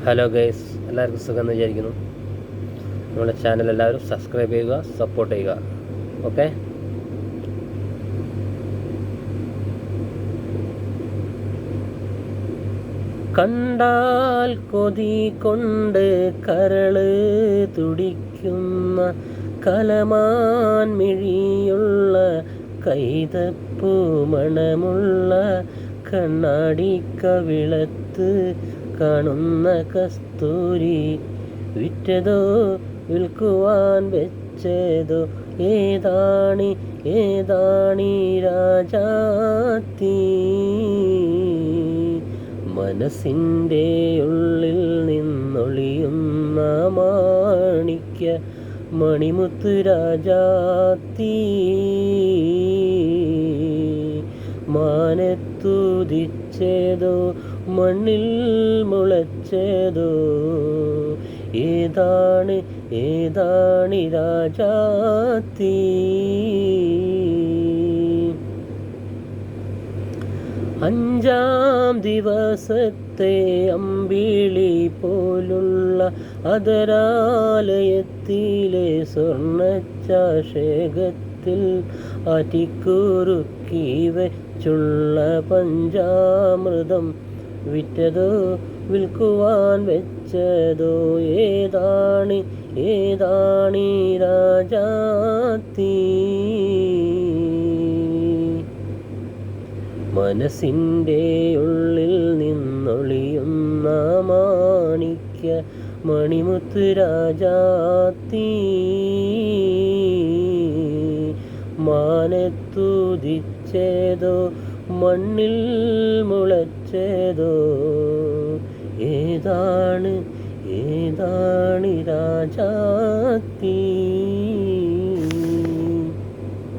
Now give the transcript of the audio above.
Hello guys, എല്ലാവർക്കും സുഖമെന്ന് വിചാരിക്കുന്നു. നമ്മുടെ ചാനൽ എല്ലാവരും സബ്സ്ക്രൈബ് ചെയ്യുക, സപ്പോർട്ട് ചെയ്യുക. ഓക്കെ. കണ്ടാൽ കൊതി കൊണ്ട് കരള് തുടിക്കുന്ന കലമാൻ മിഴിയുള്ള കൈതപ്പൂ മണമുള്ള കണ്ണാടിക്കവിളത്ത് കാണുന്ന കസ്തൂരി വിറ്റതോ വിൽക്കുവാൻ വെച്ചതോ ഏതാണി രാജാത്തി? മനസ്സിൻ്റെ ഉള്ളിൽ നിന്നൊളിയുന്ന മാണിക്യ മണിമുത്ത് രാജാത്തി, മാനത്തുദിച്ചതോ മണ്ണിൽ മുളച്ചതോ ഏതാണ് രാജാത്തി? അഞ്ചാം ദിവസത്തെ അമ്പിളി പോലുള്ള അതരാലയത്തിലെ സ്വർണ്ണചാഷകത്തിൽ ആറ്റിക്കുറുക്കി വെച്ചുള്ള പഞ്ചാമൃതം വിറ്റതോ വിൽക്കുവാൻ വെച്ചതോ ഏതാണി രാജാത്തി? മനസ്സിൻ്റെ ഉള്ളിൽ നിന്നൊളിയുന്ന മാണിക്യ മണിമുത്ത് രാജാത്തി, മാനത്തുദിച്ചതോ മണ്ണിൽ മുളച്ചതോ ഏതാണ് രാജാത്തി?